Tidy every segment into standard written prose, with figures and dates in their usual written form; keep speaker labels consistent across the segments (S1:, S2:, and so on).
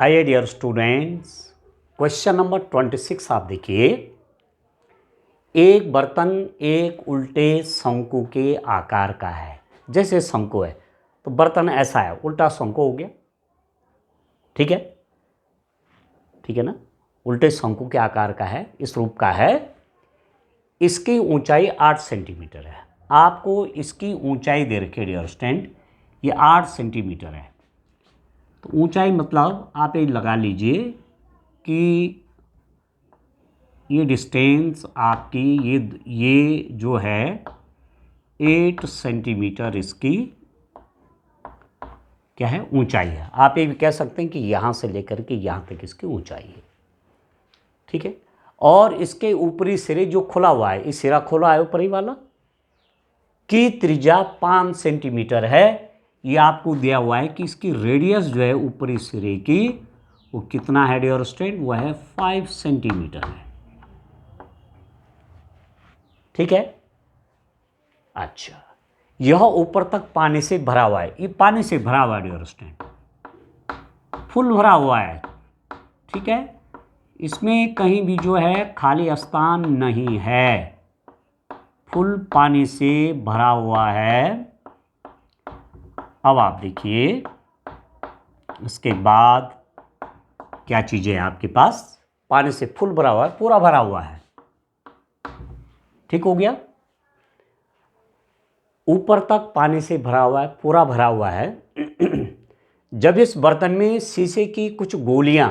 S1: आइए dear students, question number 26 आप देखिए। एक बर्तन एक उल्टे शंकु के आकार का है। जैसे शंकु है तो बर्तन ऐसा है, उल्टा शंकु हो गया। ठीक है, ठीक है ना। उल्टे शंकु के आकार का है, इस रूप का है। इसकी ऊंचाई 8 सेंटीमीटर है। आपको इसकी ऊंचाई दे रखी है डियर स्टूडेंट, ये 8 सेंटीमीटर है। तो ऊंचाई मतलब आप ये लगा लीजिए कि ये डिस्टेंस आपकी ये जो है 8 सेंटीमीटर इसकी क्या है, ऊंचाई है। आप ये भी कह सकते हैं कि यहाँ से लेकर के यहाँ तक इसकी ऊंचाई है। ठीक है, और इसके ऊपरी सिरे जो खुला हुआ है, इस सिरा खुला है ऊपरी वाला, की त्रिज्या 5 सेंटीमीटर है। ये आपको दिया हुआ है कि इसकी रेडियस जो है ऊपरी सिरे की वो कितना है डियर स्टूडेंट, वो है 5 सेंटीमीटर है। ठीक है, अच्छा, यह ऊपर तक पानी से भरा हुआ है। ये पानी से भरा हुआ है डियर स्टूडेंट, फुल भरा हुआ है। ठीक है, इसमें कहीं भी जो है खाली स्थान नहीं है, फुल पानी से भरा हुआ है। अब आप देखिए इसके बाद क्या चीज़ें हैं आपके पास। पानी से फुल भरा हुआ है, पूरा भरा हुआ है। ठीक हो गया, ऊपर तक पानी से भरा हुआ है, पूरा भरा हुआ है। जब इस बर्तन में शीशे की कुछ गोलियां,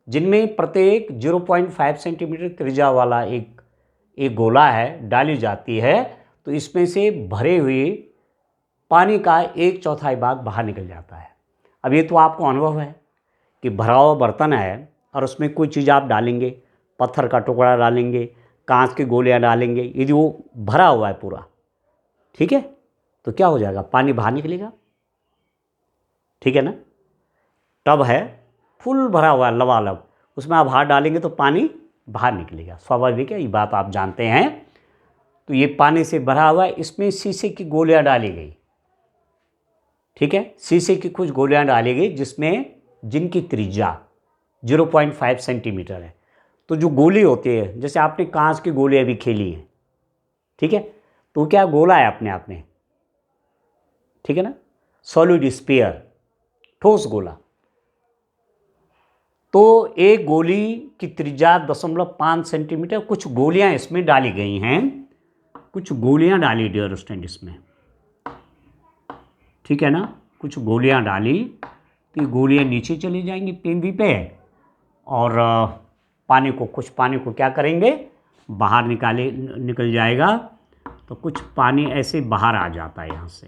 S1: जिनमें प्रत्येक 0.5 सेंटीमीटर त्रिज्या वाला एक गोला है, डाली जाती है, तो इसमें से भरे हुए पानी का 1/4 भाग बाहर निकल जाता है। अब ये तो आपको अनुभव है कि भरा हुआ बर्तन है और उसमें कोई चीज़ आप डालेंगे, पत्थर का टुकड़ा डालेंगे, कांच की गोलियां डालेंगे, यदि वो भरा हुआ है पूरा, ठीक है, तो क्या हो जाएगा, पानी बाहर निकलेगा। ठीक है ना। टब है, फुल भरा हुआ है लबालब, उसमें आप हाथ डालेंगे तो पानी बाहर निकलेगा, स्वाभाविक है, ये बात आप जानते हैं। तो ये पानी से भरा हुआ है, इसमें शीशे की गोलियां डाली गई। ठीक है, शीशे की कुछ गोलियां डाली गई जिनकी त्रिज्या 0.5 सेंटीमीटर है। तो जो गोली होती है, जैसे आपने कांच की गोलियां भी खेली हैं, ठीक है, तो क्या गोला है अपने आप में, ठीक है ना, सॉलिड स्फीयर, ठोस गोला। तो एक गोली की त्रिज्या 0.5 सेंटीमीटर, कुछ गोलियां इसमें डाली गई हैं, कुछ गोलियां डाली डियर स्टूडेंट इसमें, ठीक है ना, कुछ गोलियां डाली, तो ये गोलियां नीचे चली जाएंगी पेंदी पे, और कुछ पानी को क्या करेंगे, बाहर निकल जाएगा। तो कुछ पानी ऐसे बाहर आ जाता है यहाँ से।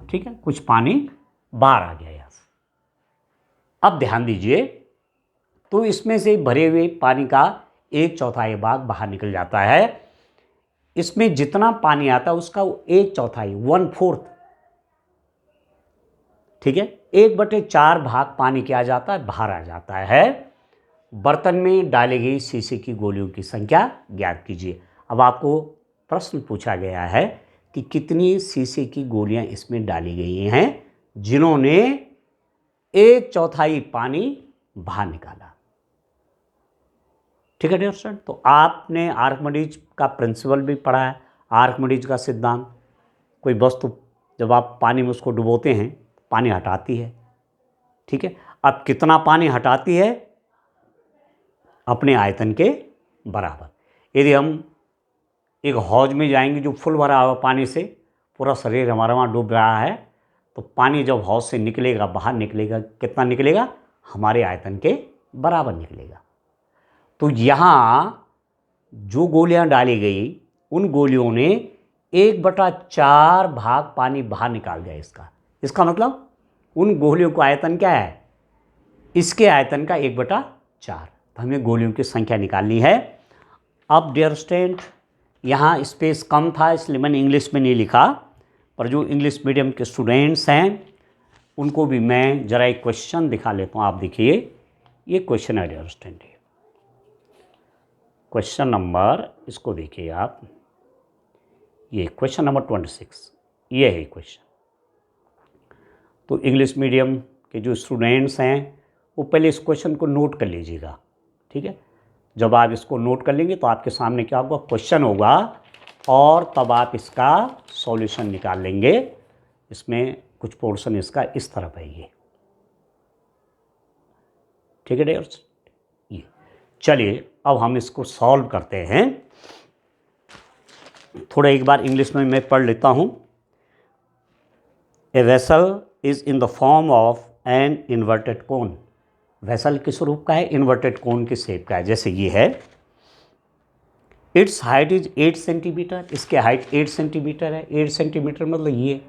S1: ठीक है, कुछ पानी बाहर आ गया यहाँ से। अब ध्यान दीजिए, तो इसमें से भरे हुए पानी का 1/4 भाग बाहर निकल जाता है। इसमें जितना पानी आता है उसका 1/4, 1/4, ठीक है, 1/4 भाग पानी क्या जाता है, बाहर आ जाता है। बर्तन में डाली गई शीशे की गोलियों की संख्या ज्ञात कीजिए। अब आपको प्रश्न पूछा गया है कि कितनी शीशे की गोलियां इसमें डाली गई हैं जिन्होंने 1/4 पानी बाहर निकाला। ठीक है डियर स्टूडेंट, तो आपने आर्किमिडीज का प्रिंसिपल भी पढ़ा है, आर्किमिडीज का सिद्धांत। कोई वस्तु जब आप पानी में उसको डुबोते हैं, पानी हटाती है। ठीक है, अब कितना पानी हटाती है, अपने आयतन के बराबर। यदि हम एक हौज में जाएंगे जो फुल भरा हुआ पानी से, पूरा शरीर हमारा वहाँ डूब रहा है, तो पानी जब हौज से निकलेगा, बाहर निकलेगा, कितना निकलेगा, हमारे आयतन के बराबर निकलेगा। तो यहाँ जो गोलियां डाली गई, उन गोलियों ने 1/4 भाग पानी बाहर निकाल दिया। इसका मतलब उन गोलियों का आयतन क्या है, इसके आयतन का 1/4। तो हमें गोलियों की संख्या निकालनी है। अब डियर स्टूडेंट, यहाँ स्पेस कम था इसलिए मैंने इंग्लिश में नहीं लिखा, पर जो इंग्लिश मीडियम के स्टूडेंट्स हैं उनको भी मैं ज़रा एक क्वेश्चन दिखा लेता हूँ। आप देखिए, ये क्वेश्चन है डियर स्टूडेंट, क्वेश्चन नंबर, इसको देखिए आप, ये क्वेश्चन नंबर 26, ये है क्वेश्चन। तो इंग्लिश मीडियम कि जो स्टूडेंट्स हैं वो पहले इस क्वेश्चन को नोट कर लीजिएगा, ठीक है। जब आप इसको नोट कर लेंगे तो आपके सामने क्या होगा, क्वेश्चन होगा, और तब आप इसका सॉल्यूशन निकाल लेंगे। इसमें कुछ पोर्शन इसका इस तरफ है ये, ठीक है डियर्स। ये चलिए अब हम इसको सॉल्व करते हैं। थोड़ा एक बार इंग्लिश में मैं पढ़ लेता हूँ। A vessel is in the form of an inverted cone. Vessel किस रूप का है, इन्वर्टेड कोन की शेप का है, जैसे ये है। इट्स हाइट इज 8 सेंटीमीटर, इसके हाइट 8 सेंटीमीटर है। 8 सेंटीमीटर मतलब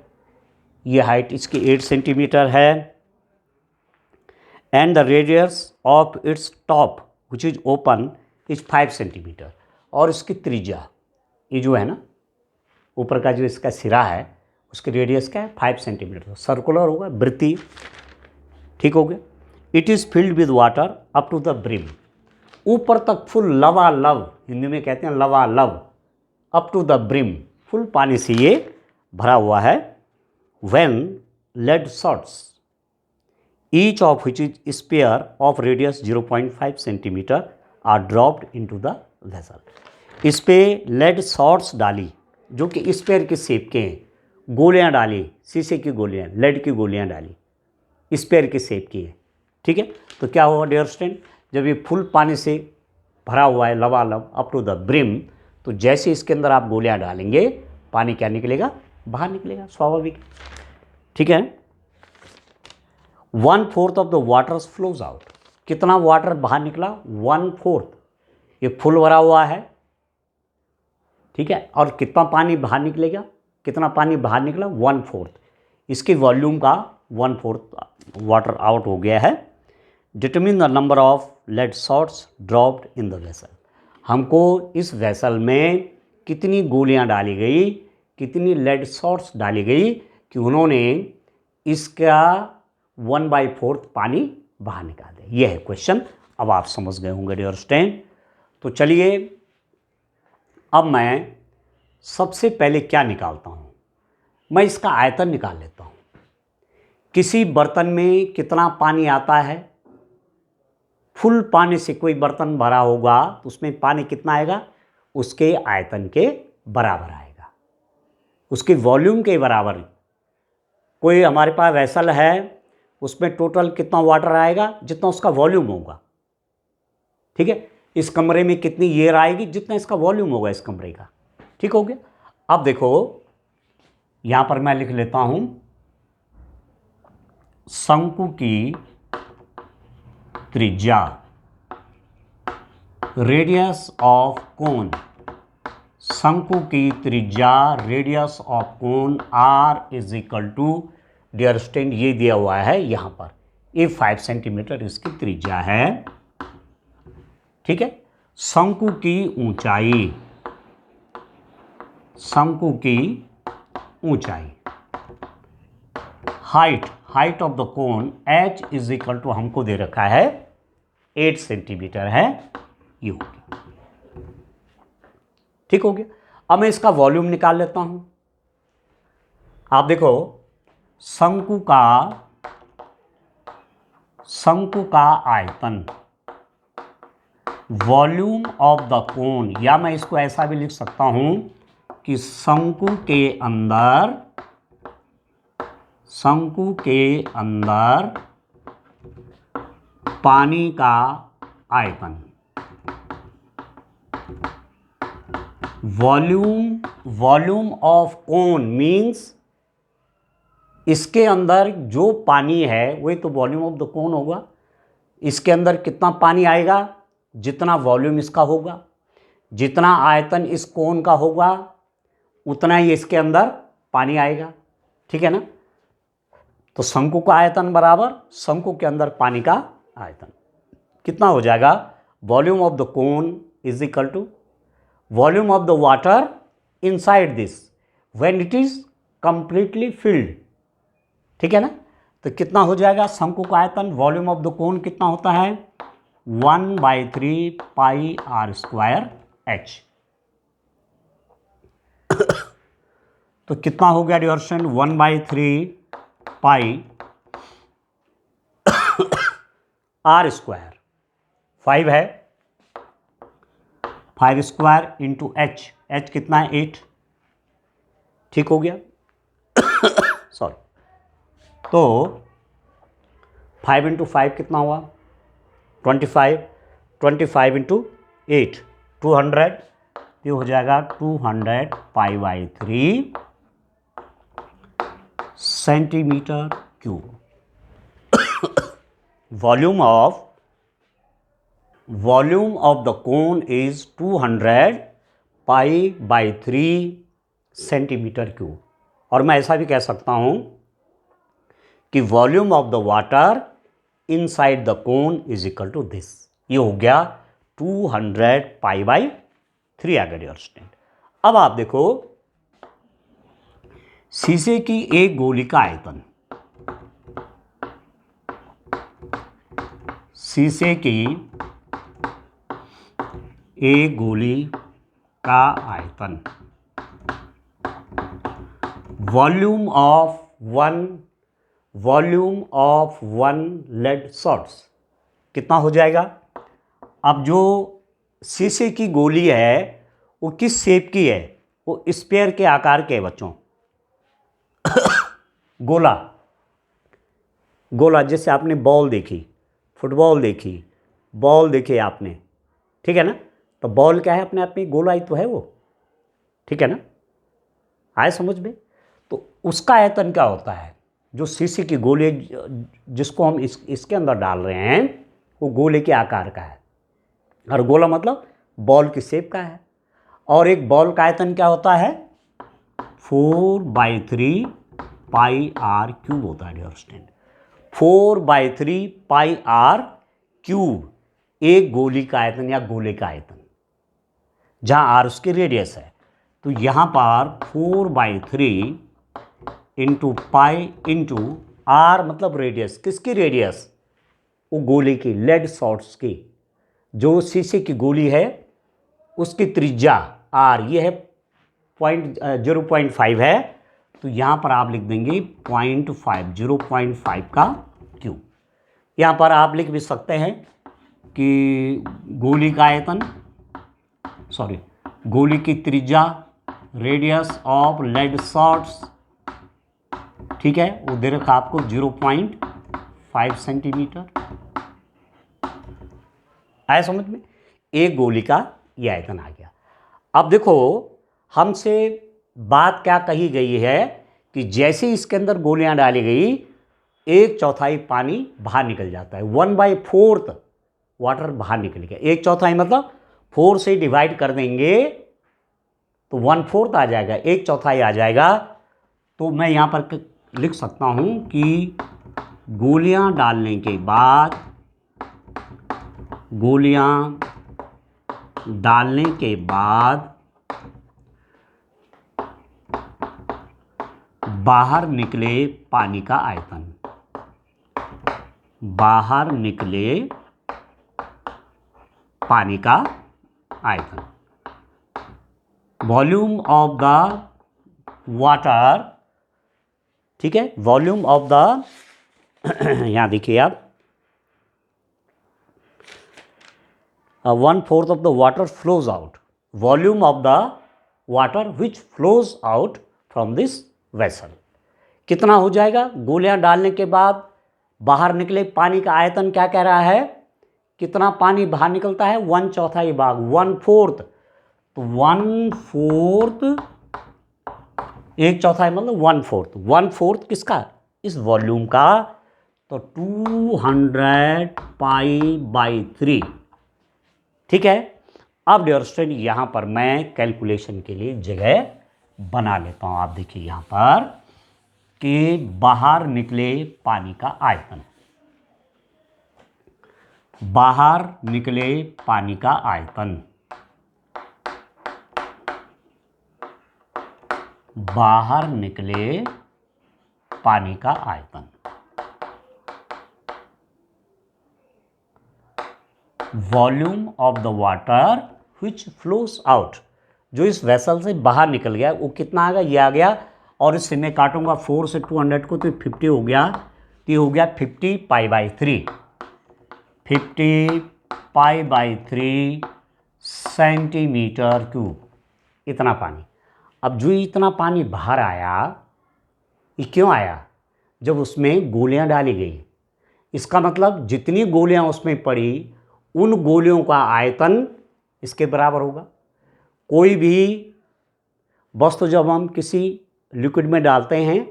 S1: ये हाइट इसकी 8 सेंटीमीटर है। And the radius of its top which is open is 5 centimetre, और इसकी त्रिज्या, ये जो है ना ऊपर का जो इसका सिरा है उसकी रेडियस क्या है, 5 सेंटीमीटर। सर्कुलर होगा, वृत्तीय, ठीक हो गया। It is filled with water up to the brim, ऊपर तक फुल लबालब, हिंदी में कहते हैं लबालब, up to the brim, full पानी से ये भरा हुआ है। When lead shots each of which is sphere of radius 0.5 centimetre are dropped into the vessel. इस पे लेड शॉट्स डाली जो कि स्पेयर के शेप के हैं, गोलियां डाली, शीशे की गोलियां, लेड की गोलियां डाली, स्पेयर के शेप की है, ठीक है। तो क्या होगा डियर स्टूडेंट, जब ये फुल पानी से भरा हुआ है लबालब अप टू द ब्रिम, तो जैसे इसके अंदर आप गोलियां डालेंगे पानी क्या निकलेगा, बाहर निकलेगा, स्वाभाविक, ठीक है। 1/4 of the water flows out, कितना वाटर बाहर निकला, 1/4, ये फुल भरा हुआ है, ठीक है। और कितना पानी बाहर निकलेगा, कितना पानी बाहर निकला, 1/4, इसकी वॉल्यूम का 1/4 वाटर आउट हो गया है। Determine the number of lead shots dropped in the vessel, हमको इस वेसल में कितनी गोलियां डाली गई, कितनी लेड शॉट्स डाली गई कि उन्होंने इसका 1/4 पानी बाहर निकाल दिया। यह है क्वेश्चन, अब आप समझ गए होंगे डियर स्टूडेंट। तो चलिए अब मैं सबसे पहले क्या निकालता हूँ, मैं इसका आयतन निकाल लेता हूँ। किसी बर्तन में कितना पानी आता है, फुल पानी से कोई बर्तन भरा होगा तो उसमें पानी कितना आएगा, उसके आयतन के बराबर आएगा, उसके वॉल्यूम के बराबर। कोई हमारे पास वेसल है, उसमें टोटल कितना वाटर आएगा, जितना उसका वॉल्यूम होगा, ठीक है। इस कमरे में कितनी एयर आएगी, जितना इसका वॉल्यूम होगा इस कमरे का, ठीक हो गया। अब देखो यहां पर मैं लिख लेता हूं शंकु की त्रिज्या, रेडियस ऑफ कोन, शंकु की त्रिज्या radius of cone R is equal to, dear student ये दिया हुआ है यहां पर, ये 5 सेंटीमीटर इसकी त्रिज्या है, ठीक है। शंकु की ऊंचाई, शंकु की ऊंचाई, height of the cone h is equal to हमको दे रखा है 8 सेंटीमीटर है, ये हो गया, ठीक हो गया। अब मैं इसका वॉल्यूम निकाल लेता हूं। आप देखो शंकु का आयतन, वॉल्यूम ऑफ द कोन, या मैं इसको ऐसा भी लिख सकता हूं कि शंकु के अंदर पानी का आयतन, वॉल्यूम ऑफ कोन मीन्स इसके अंदर जो पानी है वही तो वॉल्यूम ऑफ द कोन होगा। इसके अंदर कितना पानी आएगा, जितना वॉल्यूम इसका होगा, जितना आयतन इस कोन का होगा उतना ही इसके अंदर पानी आएगा, ठीक है ना। तो शंकु का आयतन बराबर शंकु के अंदर पानी का आयतन, कितना हो जाएगा, volume of the cone is equal to volume of the water inside this when it is completely filled, ठीक है ना। तो कितना हो जाएगा शंकु का आयतन, वॉल्यूम ऑफ द कोन कितना होता है, 1/3 पाई आर स्क्वायर h। तो कितना हो गया dear student, 1/3 pi R square 5 है, 5 स्क्वायर इंटू एच, एच कितना है 8, ठीक हो गया सॉरी। तो 5 इंटू 5 कितना हुआ 25, 25 इंटू 8 200, ये हो जाएगा 200 pi by 3 centimetre cube. Volume of the cone is 200 pi by 3 centimetre cube. और मैं ऐसा भी कह सकता हूं कि volume of the water inside the cone is equal to this, ये हो गया 200 पाई बाई 3 आ गया स्टूडेंट। अब आप देखो शीशे की एक गोली का आयतन, शीशे की एक गोली का आयतन, volume of one lead shots कितना हो जाएगा। अब जो शीशे की गोली है वो किस शेप की है, वो स्फीयर के आकार के है बच्चों गोला, गोला जैसे आपने बॉल देखी, फुटबॉल देखी, बॉल देखे आपने, ठीक है ना, तो बॉल क्या है अपने आप में, गोला ही तो है वो, ठीक है ना, आए समझ में। तो उसका आयतन क्या होता है, जो शीशे की गोली जिसको हम इसके अंदर डाल रहे हैं वो गोले के आकार का है, और गोला मतलब बॉल की शेप का है। और एक बॉल का आयतन क्या होता है 4/3 पाई आर क्यूब होता है dear student, 4/3 pi R cube एक गोली का आयतन या गोले का आयतन, जहां आर उसकी रेडियस है। तो यहां पर 4/3 इंटू पाई इंटू आर मतलब रेडियस, किसकी रेडियस, वो गोले की, लेड शॉट्स की, जो शीशे की गोली है उसकी त्रिज्या आर ये है 0.5 है, तो यहाँ पर आप लिख देंगे 0.5 का क्यूब। यहाँ पर आप लिख भी सकते हैं कि गोली का आयतन, सॉरी गोली की त्रिज्या, रेडियस ऑफ लेड शॉट्स, ठीक है, वो दे रखा आपको 0.5 सेंटीमीटर, आया समझ में, एक गोली का ये आयतन आ गया। अब देखो हमसे बात क्या कही गई है कि जैसे इसके अंदर गोलियां डाली गई 1/4 पानी बाहर निकल जाता है, 1/4 वाटर बाहर निकल गया, 1/4 मतलब 4 से डिवाइड कर देंगे तो 1/4 आ जाएगा, 1/4 आ जाएगा। तो मैं यहाँ पर लिख सकता हूँ कि गोलियां डालने के बाद, गोलियां डालने के बाद बाहर निकले पानी का आयतन, बाहर निकले पानी का आयतन, वॉल्यूम ऑफ द वाटर, ठीक है, वॉल्यूम ऑफ द यहां देखिए आप 1/4 of the water flows out, volume of the water which flows out from this vessel कितना हो जाएगा, गोलियां डालने के बाद बाहर निकले पानी का आयतन क्या कह रहा है, कितना पानी बाहर निकलता है, 1/4 भाग 1/4, तो 1/4 1/4 मतलब 1/4 किसका, इस वॉल्यूम का, तो 200 पाई/3, ठीक है। अब डियर स्टूडेंट यहां पर मैं कैलकुलेशन के लिए जगह बना लेता हूं। आप देखिए यहां पर कि बाहर निकले पानी का आयतन, बाहर निकले पानी का आयतन, बाहर निकले पानी का आयतन, volume of the water which flows out, जो इस वेसल से बाहर निकल गया वो कितना आ गया, ये आ गया, और इससे मैं काटूंगा 4 से 200 को तो 50 हो गया, तो ये हो गया 50 पाई/3, 50π/3 सेंटीमीटर क्यूब, इतना पानी। अब जो इतना पानी बाहर आया, ये क्यों आया? जब उसमें गोलियां डाली गई। इसका मतलब जितनी गोलियां उसमें पड़ी, उन गोलियों का आयतन इसके बराबर होगा। कोई भी वस्तु जब हम किसी लिक्विड में डालते हैं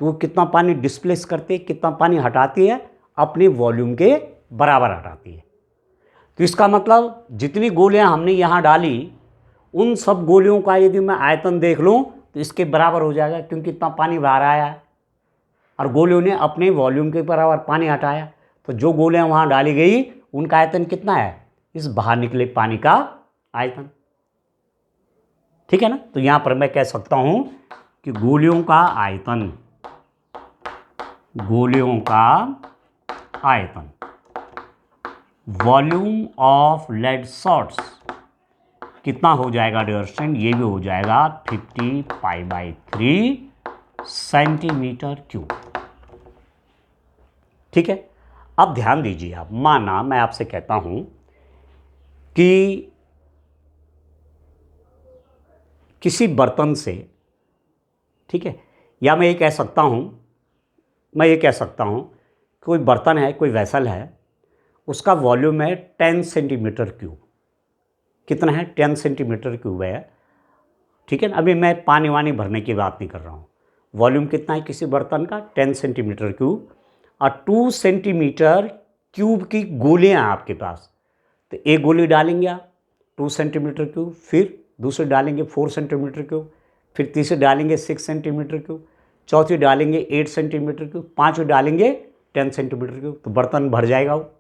S1: तो वो कितना पानी डिस्प्लेस करती है, कितना पानी हटाती है, अपने वॉल्यूम के बराबर हटाती है। तो इसका मतलब जितनी गोलियां हमने यहाँ डाली, उन सब गोलियों का यदि मैं आयतन देख लूँ तो इसके बराबर हो जाएगा, क्योंकि इतना पानी बाहर आया है और गोलियों ने अपने वॉल्यूम के बराबर पानी हटाया। तो जो गोलियां वहाँ डाली गई उनका आयतन कितना है? इस बाहर निकले पानी का आयतन। ठीक है ना? तो यहाँ पर मैं कह सकता हूँ कि गोलियों का आयतन, गोलियों का आयतन, वॉल्यूम ऑफ लेड शॉट्स कितना हो जाएगा डियर स्टूडेंट? ये भी हो जाएगा 50π/3 सेंटीमीटर क्यूब। ठीक है, अब ध्यान दीजिए आप। माना मैं आपसे कहता हूं कि किसी बर्तन से, ठीक है, या मैं ये कह सकता हूं कोई बर्तन है, कोई वेसल है, उसका वॉल्यूम है 10 सेंटीमीटर क्यूब। कितना है? 10 सेंटीमीटर क्यूब है। ठीक है ना? अभी मैं पानी वानी भरने की बात नहीं कर रहा हूँ। वॉल्यूम कितना है किसी बर्तन का? 10 सेंटीमीटर क्यूब। और 2 सेंटीमीटर क्यूब की गोलियाँ आपके पास, तो एक गोली डालेंगे आप 2 सेंटीमीटर क्यूब, फिर दूसरी डालेंगे 4 सेंटीमीटर क्यूब, फिर तीसरी डालेंगे 6 सेंटीमीटर क्यूब, चौथी डालेंगे 8 सेंटीमीटर क्यूब, पाँचवीं डालेंगे 10 सेंटीमीटर क्यूब। तो बर्तन भर जाएगा वो।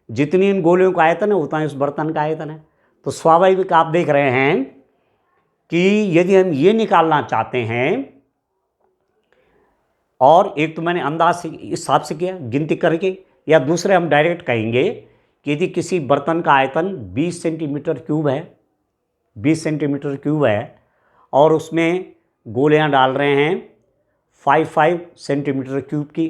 S1: जितनी इन गोलियों का आयतन है उतना इस बर्तन का आयतन है। तो स्वाभाविक आप देख रहे हैं कि यदि हम ये निकालना चाहते हैं, और एक तो मैंने अंदाज से इस हिसाब से किया गिनती करके, या दूसरे हम डायरेक्ट कहेंगे कि यदि किसी बर्तन का आयतन 20 सेंटीमीटर क्यूब है, 20 सेंटीमीटर क्यूब है, और उसमें गोलियां डाल रहे हैं 5 सेंटीमीटर क्यूब की,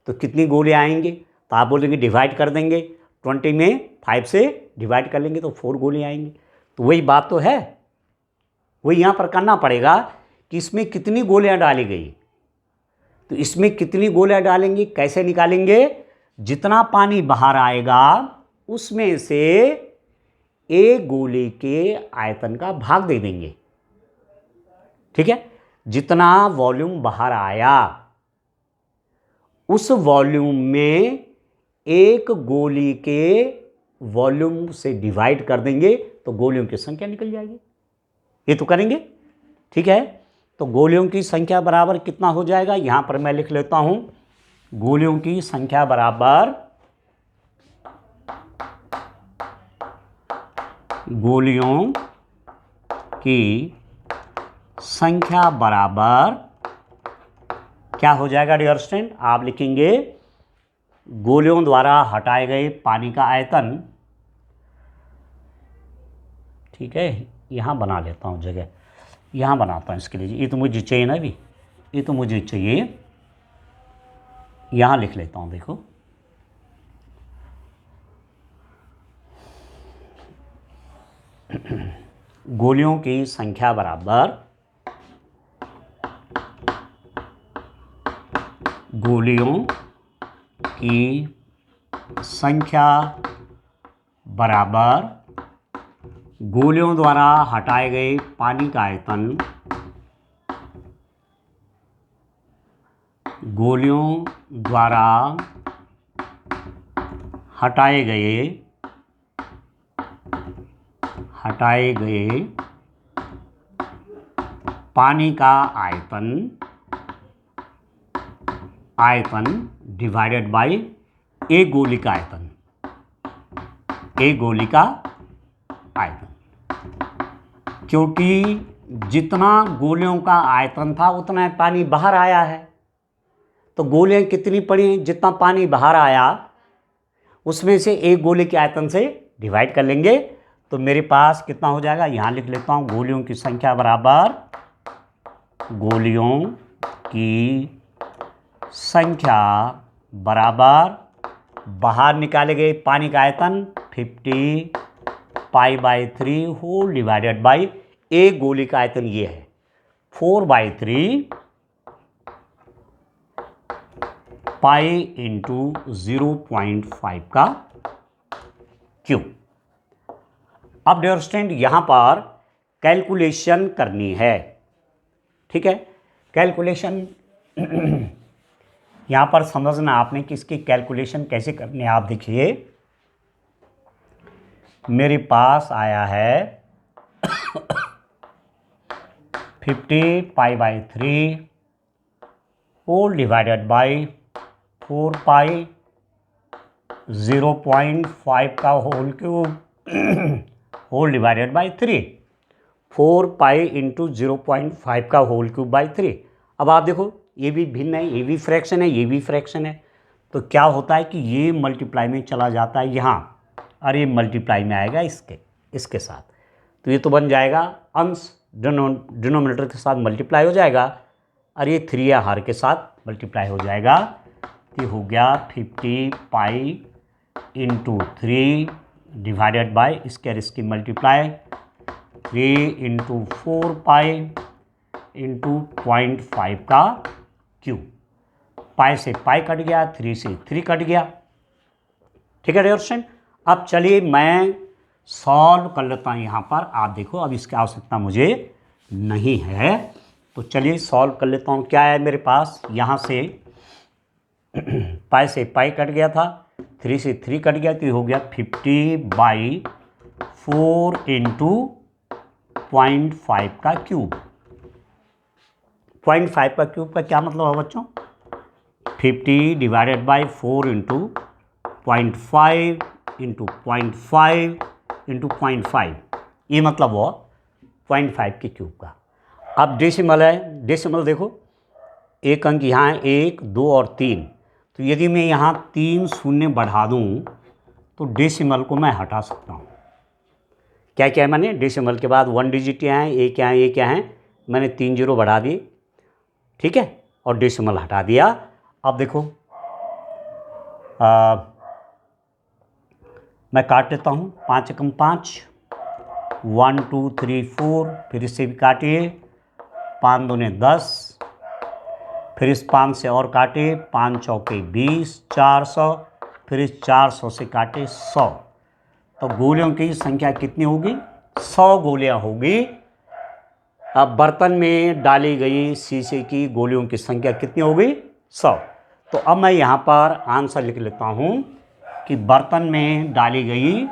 S1: तो कितनी गोलियां आएंगी? तो आप बोलेंगे डिवाइड कर देंगे, 20 में 5 से डिवाइड कर लेंगे तो 4 गोलियां आएंगी। तो वही बात तो है, वही यहाँ पर करना पड़ेगा कि इसमें कितनी गोलियां डाली गई। तो इसमें कितनी गोलियां डालेंगे, कैसे निकालेंगे? जितना पानी बाहर आएगा उसमें से एक गोली के आयतन का भाग दे देंगे। ठीक है? जितना वॉल्यूम बाहर आया उस वॉल्यूम में एक गोली के वॉल्यूम से डिवाइड कर देंगे तो गोलियों की संख्या निकल जाएगी। ये तो करेंगे। ठीक है? तो गोलियों की संख्या बराबर कितना हो जाएगा? यहां पर मैं लिख लेता हूं, गोलियों की संख्या बराबर, गोलियों की संख्या बराबर क्या हो जाएगा डियर स्टूडेंट? आप लिखेंगे गोलियों द्वारा हटाए गए पानी का आयतन। ठीक है, यहां बना लेता हूं जगह, यहां बनाता हूं इसके लिए। ये तो मुझे चाहिए ना, अभी ये तो मुझे चाहिए, यहां लिख लेता हूं। देखो, गोलियों की संख्या बराबर, गोलियों की संख्या बराबर गोलियों द्वारा हटाए गए पानी का आयतन, गोलियों द्वारा हटाए गए पानी का आयतन डिवाइडेड बाय एक गोली का आयतन, एक गोली का आयतन। क्योंकि जितना गोलियों का आयतन था उतना पानी बाहर आया है, तो गोलियां कितनी पड़ी? जितना पानी बाहर आया उसमें से एक गोली के आयतन से डिवाइड कर लेंगे तो मेरे पास कितना हो जाएगा? यहां लिख लेता हूं, गोलियों की संख्या बराबर, गोलियों की संख्या बराबर बाहर निकाले गए पानी का आयतन 50 π/3 होल डिवाइडेड बाई एक गोली का आयतन ये है 4/3 पाई इंटू 0.5 का क्यूब। अब डियर स्टूडेंट यहां पर कैलकुलेशन करनी है, ठीक है। कैलकुलेशन यहां पर समझना आपने कि इसकी कैलकुलेशन कैसे करनी है। आप देखिए मेरे पास आया है 50 π/3 होल डिवाइडेड बाई 4 पाई 0.5 का whole cube whole divided by 3 4 pi into 0.5 का होल क्यूब बाई 3। अब आप देखो ये भी भिन्न है, ये भी फ्रैक्शन है, ये भी फ्रैक्शन है, तो क्या होता है कि ये मल्टीप्लाई में चला जाता है यहाँ और ये मल्टीप्लाई में आएगा इसके साथ, तो ये तो बन जाएगा अंश डिनोमिनेटर के साथ मल्टीप्लाई हो जाएगा और ये 3 या हर के साथ मल्टीप्लाई हो जाएगा। ये हो गया 50 पाई इंटू 3 डिवाइडेड बाई इसकी मल्टीप्लाई 3 इंटू 4 पाई इंटू 0.5 का क्यूब। पाई से पाई कट गया, 3 से 3 कट गया, ठीक है डियर स्टूडेंट। अब चलिए मैं सॉल्व कर लेता हूँ यहाँ पर। आप देखो अब इसकी आवश्यकता मुझे नहीं है, तो चलिए सॉल्व कर लेता हूँ। क्या है मेरे पास, यहाँ से पाई से पाई कट गया था, 3 से 3 कट गया, तो ये हो गया 50/4 इंटू 0.5 का क्यूब। 0.5 का क्यूब का क्या मतलब है बच्चों, 50 divided by 4 into 0.5 into 0.5 into 0.5, ये मतलब हुआ 0.5 के क्यूब का। अब डेसिमल है, डेसिमल देखो एक अंक यहाँ है, 1 2 और 3, तो यदि मैं यहाँ 3 शून्य बढ़ा दूँ तो डेसिमल को मैं हटा सकता हूँ। क्या क्या है मैंने, डेसिमल के बाद 1 डिजिट यहाँ है, ये क्या है, ये क्या है, मैंने 3 जीरो बढ़ा दिए, ठीक है, और डेसिमल हटा दिया। अब देखो मैं काट लेता हूँ, 5 एकम 5, 1 2 3 4, फिर इससे भी काटिए, 5 दूने 10, फिर इस 5 से और काटे, 5 चौके 20, 400, फिर इस 400 से काटे 100, तो गोलियों की संख्या कितनी होगी, 100 गोलियां होगी। अब बर्तन में डाली गई शीशे की गोलियों की संख्या कितनी होगी, 100। तो अब मैं यहाँ पर आंसर लिख लेता हूँ कि बर्तन में डाली गई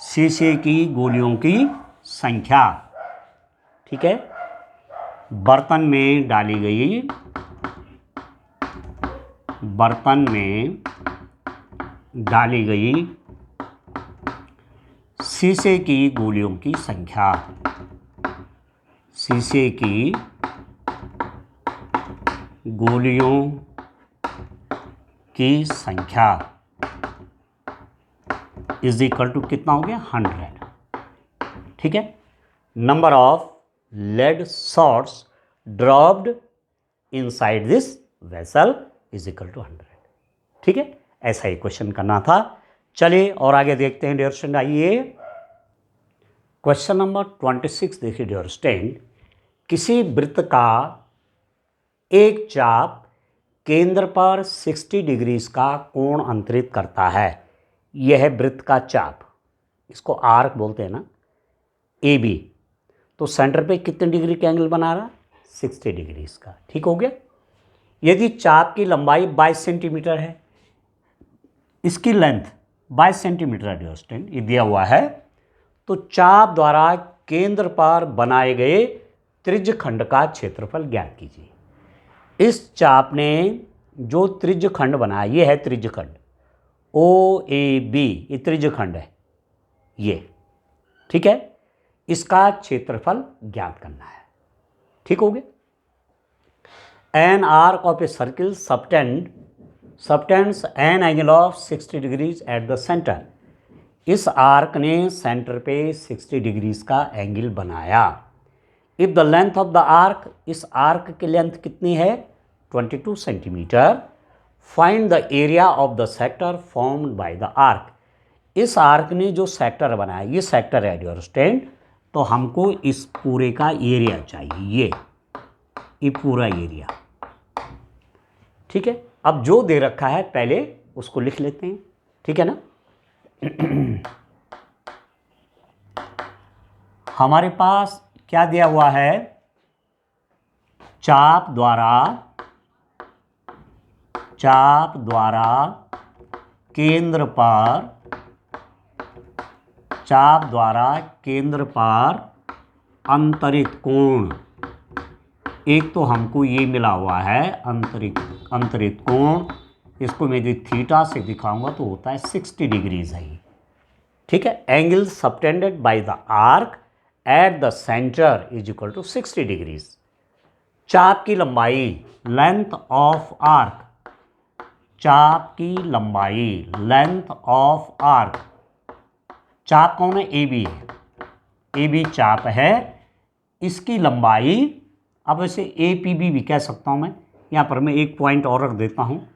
S1: शीशे की गोलियों की संख्या, ठीक है, बर्तन में डाली गई, बर्तन में डाली गई शीशे की गोलियों की संख्या, शीशे की गोलियों की संख्या इज इक्वल टू कितना हो गया, 100, ठीक है। Number of lead shots dropped inside this vessel is equal to 100, ठीक है। ऐसा ही क्वेश्चन करना था। चलिए और आगे देखते हैं डियर स्टूडेंट। आइए क्वेश्चन नंबर 26 देखिए डियर स्टूडेंट। किसी वृत्त का एक चाप केंद्र पर 60 डिग्रीज का कोण अंतरित करता है। यह है वृत्त का चाप, इसको आर्क बोलते हैं ना, ए बी। तो सेंटर पे कितने डिग्री का एंगल बना रहा, 60 डिग्रीज का, ठीक हो गया। यदि चाप की लंबाई 22 सेंटीमीटर है, इसकी लेंथ 22 सेंटीमीटर है डियर स्टूडेंट, ये दिया हुआ है, तो चाप द्वारा केंद्र पर बनाए गए त्रिज्यखंड का क्षेत्रफल ज्ञात कीजिए। इस चाप ने जो त्रिज्यखंड बनाया, ये है त्रिज्यखंड ओ ए बी, ये त्रिज्यखंड है ये, ठीक है, इसका क्षेत्रफल ज्ञात करना है, ठीक हो गया। An arc of a circle subtends an angle of 60 degrees eight the centre. इस आर्क ने सेंटर पे 60 डिग्रीज का एंगल बनाया। If the length of the arc, इस आर्क की लेंथ कितनी है, 22 centimetre, find the area of the sector formed by the arc. इस आर्क ने जो सेक्टर बनाया, ये सेक्टर है डियर स्टूडेंट, तो हमको इस पूरे का एरिया चाहिए, ये पूरा एरिया। ठीक है, अब जो दे रखा है पहले उसको लिख लेते हैं, ठीक है ना। हमारे पास क्या दिया हुआ है, चाप द्वारा केंद्र पर अंतरित कोण, एक तो हमको ये मिला हुआ है अंतरित कोण, इसको मैं यदि थीटा से दिखाऊंगा तो होता है 60 डिग्रीज है, ठीक है। Angle subtended by the arc at the centre is equal to 60 degrees. चाप की लंबाई, लेंथ ऑफ आर्क, चाप की लंबाई, लेंथ ऑफ आर्क, चाप कौन है, ए बी है, ए बी चाप है, इसकी लंबाई, अब इसे ए पी बी भी कह सकता हूँ मैं, यहाँ पर मैं एक पॉइंट और रख देता हूँ,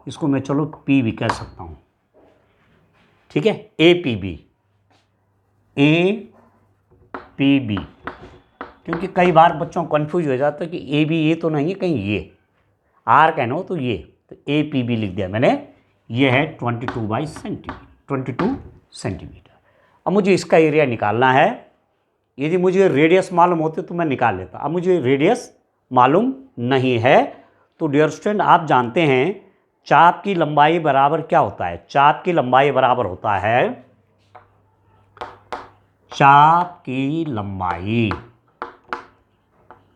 S1: इसको मैं चलो पी भी कह सकता हूँ, ठीक है, ए पी बी, क्योंकि कई बार बच्चों को कन्फ्यूज हो जाता है कि ए बी ये तो नहीं है, कहीं ये आर्क है ना, तो ये, तो ए पी बी लिख दिया मैंने, ये है 22 सेंटीमीटर। अब मुझे इसका एरिया निकालना है, यदि मुझे रेडियस मालूम होते तो मैं निकाल लेता, अब मुझे रेडियस मालूम नहीं है, तो डियर स्टूडेंट आप जानते हैं चाप की लंबाई बराबर क्या होता है, चाप की लंबाई बराबर होता है, चाप की लंबाई,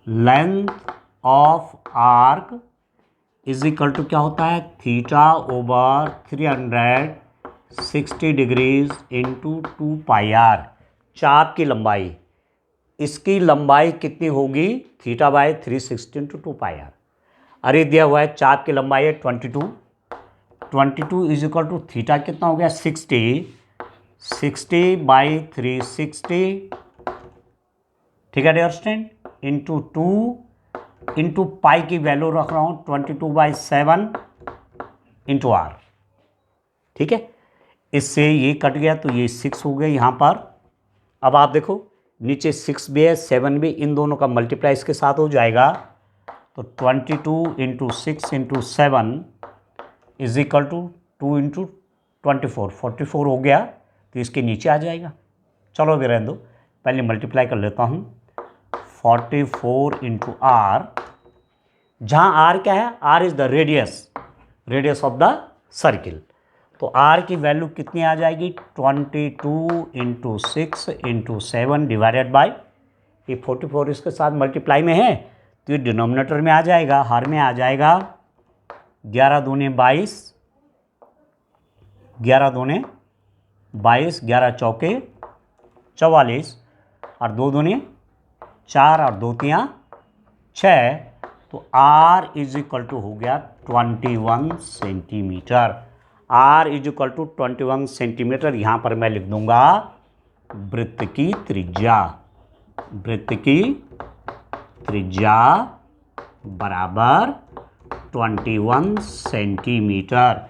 S1: length of arc is equal to क्या होता है, theta over 360 degrees into 2 pi R. चाप की लंबाई, इसकी लंबाई कितनी होगी, theta by 360 into 2 pi R. अरे दिया हुआ है चाप की लंबाई है 22 इज इक्वल टू थीटा कितना हो गया 60 बाई 360, ठीक है dear student, into 2 into pi की वैल्यू रख रहा हूँ 22/7 इंटू आर, ठीक है। इससे ये कट गया तो ये 6 हो गया यहाँ पर। अब आप देखो नीचे 6 भी है 7 भी, इन दोनों का मल्टीप्लाई इसके साथ हो जाएगा, तो 22 into 6 into 7 is equal to 2 into 44 हो गया, तो इसके नीचे आ जाएगा। चलो अभी रहने दो, पहले मल्टीप्लाई कर लेता हूँ, 44 इंटू आर, जहाँ आर क्या है, R is the radius of the circle, तो आर की वैल्यू कितनी आ जाएगी 22 इंटू 6 इंटू 7 डिवाइडेड बाई, ये 44 इसके साथ मल्टीप्लाई में है तो ये डिनोमिनेटर में आ जाएगा, हर में आ जाएगा 11 दूने 22, 11 चौके 44 और 2 दूने 4 और 2 तियाँ 6, तो R इज इक्वल टू हो गया 21 centimetre. R is equal to 21 centimetre, यहाँ पर मैं लिख दूंगा वृत्त की त्रिज्या बराबर 21 सेंटीमीटर।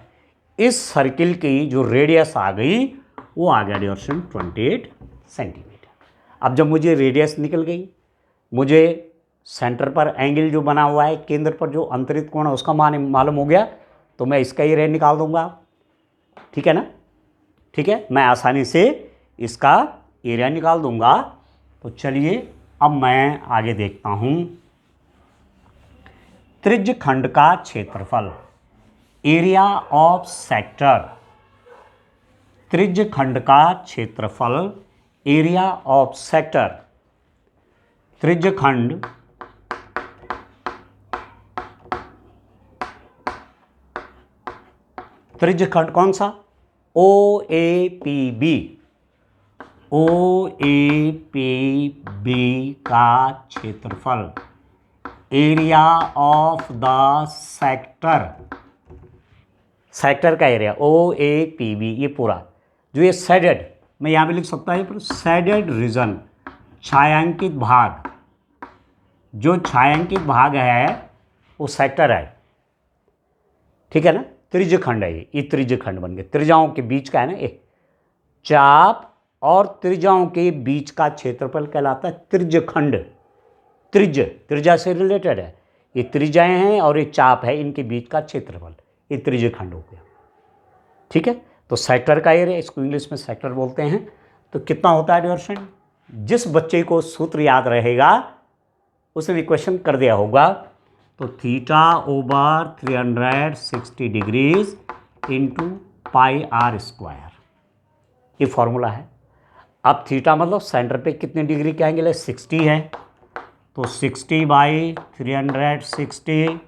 S1: इस सर्किल की जो रेडियस आ गई वो आ गया डियर स्टूडेंट 28 सेंटीमीटर। अब जब मुझे रेडियस निकल गई, मुझे सेंटर पर एंगल जो बना हुआ है, केंद्र पर जो अंतरित कोण है उसका मान मालूम हो गया, तो मैं इसका एरिया निकाल दूंगा, ठीक है ना, ठीक है, मैं आसानी से इसका एरिया निकाल दूंगा। तो चलिए अब मैं आगे देखता हूँ, त्रिज्य खंड का क्षेत्रफल, एरिया ऑफ सेक्टर, त्रिज्य खंड का क्षेत्रफल, एरिया ऑफ सेक्टर, त्रिज्य खंड कौन सा, ओ ए पी बी का क्षेत्रफल, एरिया ऑफ द सेक्टर का area O A P B, ये पूरा जो ये शेडेड, मैं यहाँ भी लिख सकता हूँ शेडेड रीजन, छायांकित भाग, जो छायांकित भाग है वो सेक्टर है, ठीक है ना, त्रिज्यखंड है ये त्रिज्यखंड बन गया, त्रिज्याओं के बीच का है ना ये, चाप और त्रिज्याओं के बीच का क्षेत्रफल कहलाता है त्रिज्यखंड। त्रिज्या से रिलेटेड है, ये त्रिज्याएं हैं और ये चाप है, इनके बीच का क्षेत्रफल, ये त्रिज्यखंड हो गया। ठीक है, तो सेक्टर का एरिया, इसको इंग्लिश में सेक्टर बोलते हैं। तो कितना होता है डियर फ्रेंड, जिस बच्चे को सूत्र याद रहेगा उसने भी क्वेश्चन कर दिया होगा। तो theta over 360 degrees into pi R square, ये फॉर्मूला है। अब थीटा मतलब सेंटर पे कितने डिग्री के एंगल है, 60 है, तो 60/360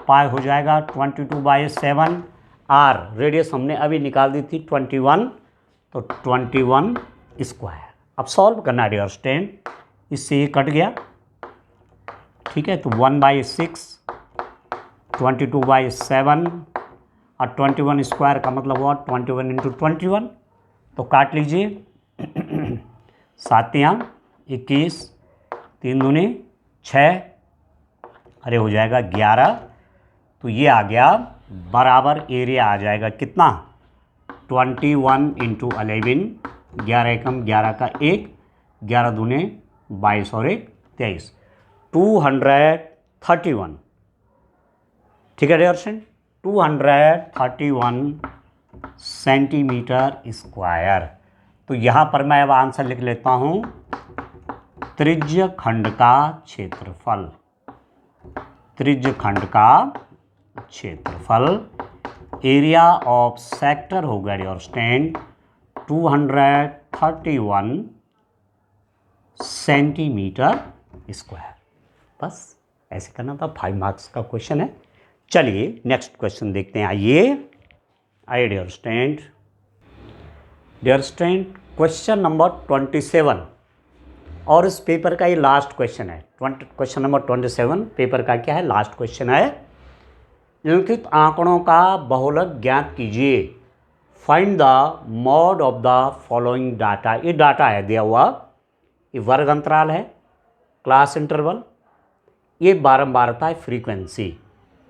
S1: पाई हो जाएगा 22/7। आर रेडियस हमने अभी निकाल दी थी 21, तो 21 स्क्वायर। अब सॉल्व करना डियर स्टूडेंट, इससे ये कट गया। ठीक है, तो 1/6 22/7 और 21 स्क्वायर का मतलब हुआ 21 इंटू 21, तो काट लीजिए 7 या 21, 3 दूनी 6, अरे हो जाएगा 11। तो ये आ गया बराबर एरिया आ जाएगा कितना, 21 इंटू 11, 11 एकम 11 का 1, 11 दूने 22 और 1 23, 231। ठीक है डियर फ्रेंड, 231 सेंटीमीटर स्क्वायर। तो यहाँ पर मैं अब आंसर लिख लेता हूँ, त्रिज्यखंड का क्षेत्रफल, त्रिज्यखंड का क्षेत्रफल, एरिया ऑफ सेक्टर हो गया डियर स्टूडेंट 231 सेंटीमीटर स्क्वायर। बस ऐसे करना था, 5 मार्क्स का क्वेश्चन है। चलिए नेक्स्ट क्वेश्चन देखते हैं। आइए डियर स्टूडेंट, क्वेश्चन नंबर 27 और इस पेपर का ये लास्ट क्वेश्चन है। क्वेश्चन नंबर 27 पेपर का क्या है, लास्ट क्वेश्चन है। निम्नलिखित आंकड़ों का बहुलक ज्ञात कीजिए, find the mod of the following data. ये डाटा है दिया हुआ, ये वर्ग अंतराल है, क्लास इंटरवल, ये बारंबारता है, फ्रीक्वेंसी।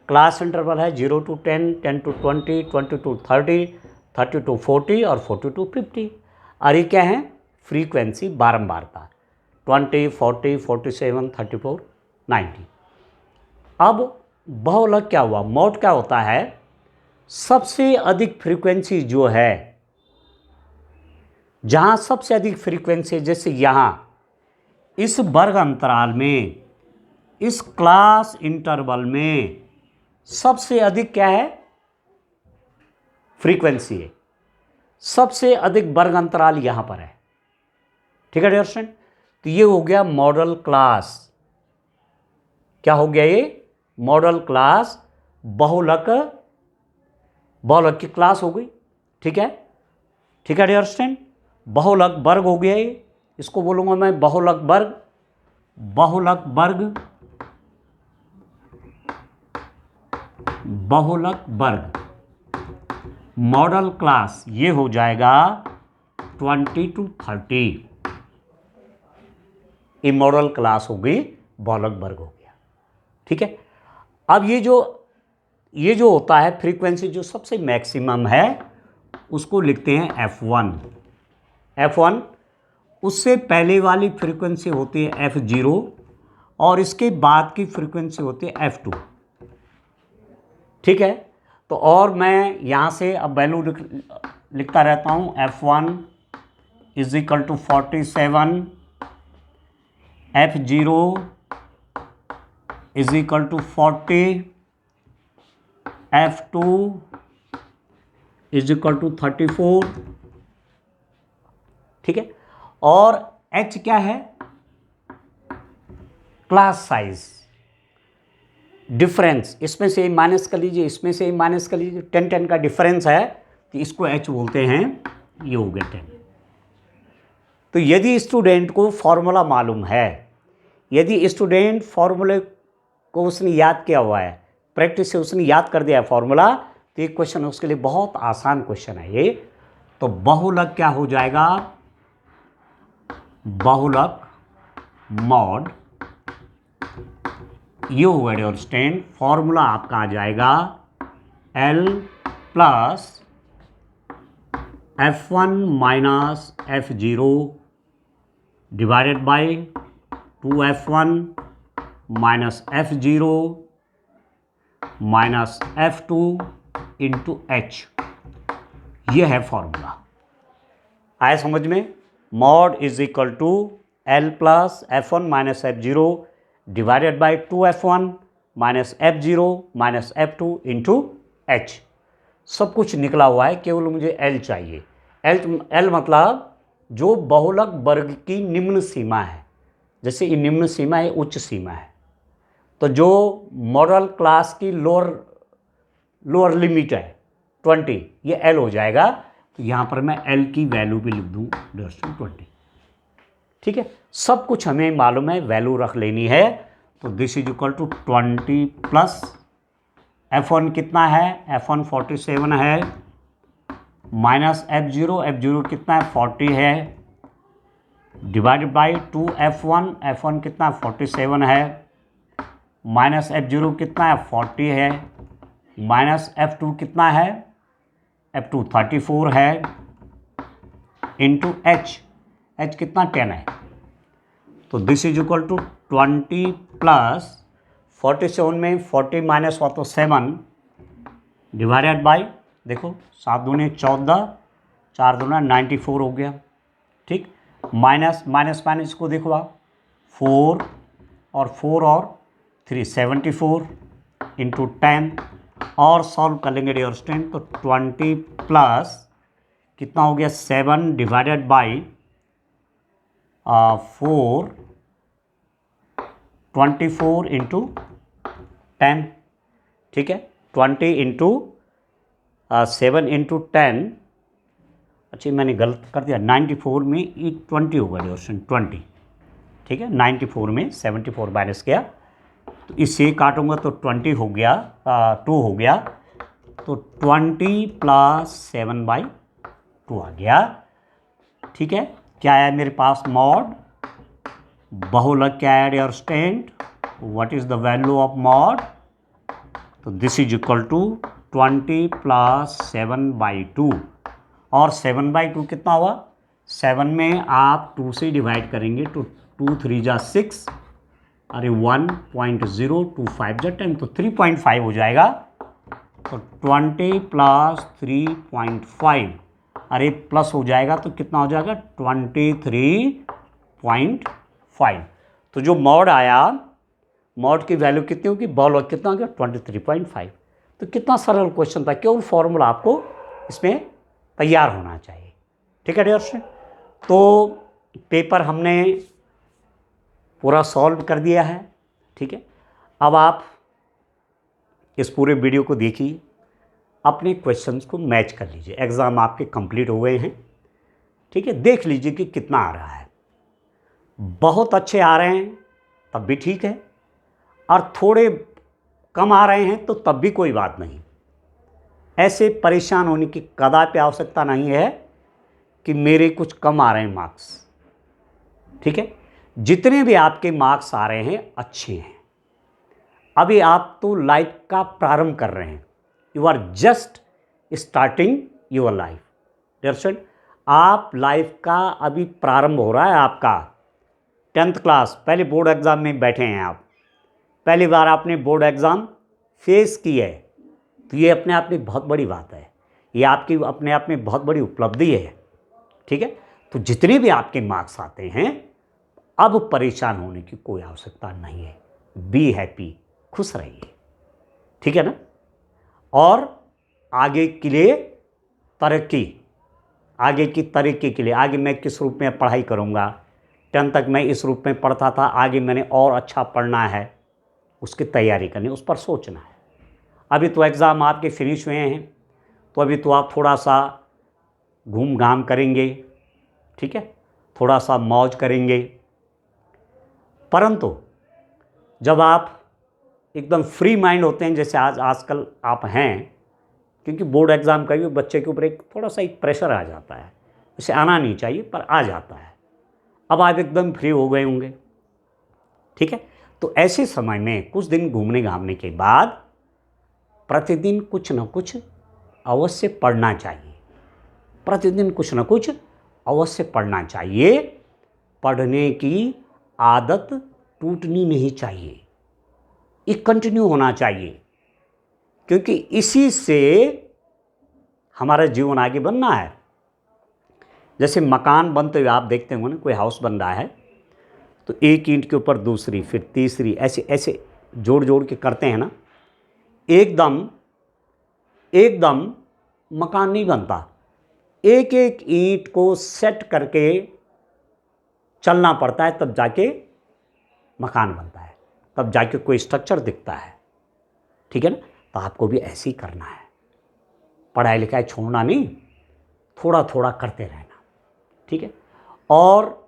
S1: क्लास इंटरवल है 0 to 10, 10 to 20, 20 to 30, 30 to 40 और 40 to 50। और ये क्या है, फ्रीक्वेंसी बारंबारता 20, 40, 47, 34, 90। अब बहुलक क्या हुआ, मॉड क्या होता है, सबसे अधिक फ्रीक्वेंसी जो है, जहां सबसे अधिक फ्रीक्वेंसी, जैसे यहां इस वर्ग अंतराल में, इस क्लास इंटरवल में सबसे अधिक क्या है, फ्रीक्वेंसी है, सबसे अधिक वर्ग अंतराल यहां पर है। ठीक है डियर फ्रेंड, तो ये हो गया मॉडल क्लास। क्या हो गया ये, मॉडल क्लास, बहुलक, बहुलक की क्लास हो गई। ठीक है, ठीक है डियर स्टूडेंट, बहुलक वर्ग हो गया ये, इसको बोलूंगा मैं बहुलक वर्ग, बहुलक वर्ग, बहुलक वर्ग, मॉडल क्लास ये हो जाएगा 20 to 30। ये मॉडल क्लास हो गई, बहुलक वर्ग हो गया। ठीक है, अब ये जो होता है फ्रीक्वेंसी जो सबसे मैक्सिमम है, उसको लिखते हैं F1। F1, उससे पहले वाली फ्रीक्वेंसी होती है F0 और इसके बाद की फ्रीक्वेंसी होती है F2। ठीक है, तो और मैं यहाँ से अब वैल्यू लिखता रहता हूँ, F1 = 47, F0 = 40, F2 = 34। ठीक है, और H क्या है, क्लास साइज, डिफरेंस, इसमें से माइनस कर लीजिए, इसमें से माइनस कर लीजिए, 10 का डिफरेंस है, तो इसको H बोलते हैं, ये हो गया 10। तो यदि स्टूडेंट को फॉर्मूला मालूम है, यदि स्टूडेंट फॉर्मूले को उसने याद किया हुआ है, प्रैक्टिस से उसने याद कर दिया है फॉर्मूला, तो ये क्वेश्चन उसके लिए बहुत आसान क्वेश्चन है ये। तो बहुलक क्या हो जाएगा, बहुलक मॉड, ये होगा डियर स्टूडेंट, फॉर्मूला आपका आ जाएगा L plus F1 minus F0 divided by 2F1 minus F0 minus F2 into H। ये है फॉर्मूला। आया समझ में? Mode is equal to L plus F1 minus F0 divided by 2F1 minus F0 minus F2 into H। सब कुछ निकला हुआ है, केवल मुझे L चाहिए। L मतलब जो बहुलक वर्ग की निम्न सीमा है। जैसे ये निम्न सीमा है, उच्च सीमा है, तो जो मॉडल क्लास की लोअर लिमिट है 20, ये L हो जाएगा। तो यहाँ पर मैं L की वैल्यू भी लिख दूँ 20। ठीक है, सब कुछ हमें मालूम है, वैल्यू रख लेनी है। तो this is equal to 20 plus F1 कितना है, F1 47 है, माइनस F0 कितना है 40 है, डिवाइडेड बाई 2F1 कितना 47 है, माइनस F0 कितना है 40 है, माइनस F2 कितना है, F2 34 है, इंटू H कितना 10 है। तो this is equal to 20 plus 47 में 40 माइनस हुआ तो 7 डिवाइडेड बाई, देखो 7 दूनी 14, 4 दूना 94 हो गया। ठीक, माइनस माइनस को देखो आप, 4 और 3 74 इंटू 10 और सॉल्व कर लेंगे डियर स्टूडेंट। तो 20 प्लस कितना हो गया 7 डिवाइडेड बाई 4, 24 इंटू 10। ठीक है, 20 इंटू 7 इंटू 10, अच्छा मैंने गलत कर दिया, 94 में ये 20 होगा डियर स्टूडेंट, 20। ठीक है, 94 में 74 माइनस किया तो इससे काटूंगा तो 20 हो गया, 2 हो गया। तो 20 प्लस 7/2 आ गया। ठीक है, क्या है मेरे पास, मॉड बहुलक क्या है dear student, what is the value of mod. तो this is equal to 20 plus 7/2 और 7/2 कितना हुआ, 7 में आप 2 से डिवाइड करेंगे तो 2 3 जा 6, अरे 1.025 जा 10, तो 3.5 हो जाएगा। तो 20 प्लस 3.5, अरे प्लस हो जाएगा तो कितना हो जाएगा 23.5। तो जो मॉड आया, मॉड की वैल्यू कितनी होगी, बहुलक कितना हो गया 23.5। तो कितना सरल क्वेश्चन था, केवल फॉर्मूला आपको इसमें तैयार होना चाहिए। ठीक है डियर स्टूडेंट, तो पेपर हमने पूरा सॉल्व कर दिया है। ठीक है, अब आप इस पूरे वीडियो को देखिए, अपने क्वेश्चंस को मैच कर लीजिए। एग्ज़ाम आपके कंप्लीट हो गए हैं। ठीक है, देख लीजिए कि कितना आ रहा है। बहुत अच्छे आ रहे हैं तब भी ठीक है, और थोड़े कम आ रहे हैं तो तब भी कोई बात नहीं। ऐसे परेशान होने की कदापि आवश्यकता नहीं है कि मेरे कुछ कम आ रहे हैं मार्क्स। ठीक है, जितने भी आपके मार्क्स आ रहे हैं अच्छे हैं। अभी आप तो लाइफ का प्रारंभ कर रहे हैं, you are just starting your life. Dear student, आप लाइफ का अभी प्रारंभ हो रहा है आपका। 10th क्लास, पहले बोर्ड एग्ज़ाम में बैठे हैं आप, पहली बार आपने बोर्ड एग्ज़ाम फेस की है, तो ये अपने आप में बहुत बड़ी बात है, ये आपकी अपने आप में बहुत बड़ी उपलब्धि है। ठीक है, तो जितने भी आपके मार्क्स आते हैं, अब परेशान होने की कोई आवश्यकता नहीं है। बी हैप्पी, खुश रहिए। ठीक है ना, और आगे के लिए तरक्की, आगे की तरक्की के लिए, आगे मैं किस रूप में पढ़ाई करूँगा, 10 तक मैं इस रूप में पढ़ता था, आगे मैंने और अच्छा पढ़ना है, उसकी तैयारी करनी, उस पर सोचना है। अभी तो एग्ज़ाम आपके फिनिश हुए हैं, तो अभी तो आप थोड़ा सा घूम घाम करेंगे। ठीक है, थोड़ा सा मौज करेंगे, परंतु जब आप एकदम फ्री माइंड होते हैं, जैसे आजकल आप हैं, क्योंकि बोर्ड एग्ज़ाम का भी बच्चे के ऊपर एक थोड़ा सा एक प्रेशर आ जाता है, उसे आना नहीं चाहिए पर आ जाता है। अब आप एकदम फ्री हो गए होंगे। ठीक है, तो ऐसे समय में कुछ दिन घूमने घामने के बाद प्रतिदिन कुछ न कुछ अवश्य पढ़ना चाहिए। प्रतिदिन कुछ न कुछ अवश्य पढ़ना चाहिए। पढ़ने की आदत टूटनी नहीं चाहिए, ये कंटिन्यू होना चाहिए, क्योंकि इसी से हमारा जीवन आगे बनना है। जैसे मकान बनते हुए आप देखते होंगे ना, कोई हाउस बन रहा है तो एक ईंट के ऊपर दूसरी, फिर तीसरी, ऐसे ऐसे जोड़ जोड़ के करते हैं ना, एकदम एकदम मकान नहीं बनता। एक एक ईंट को सेट करके चलना पड़ता है, तब जाके मकान बनता है, तब जाके कोई स्ट्रक्चर दिखता है। ठीक है ना? तो आपको भी ऐसे ही करना है, पढ़ाई लिखाई छोड़ना नहीं, थोड़ा थोड़ा करते रहना। ठीक है? और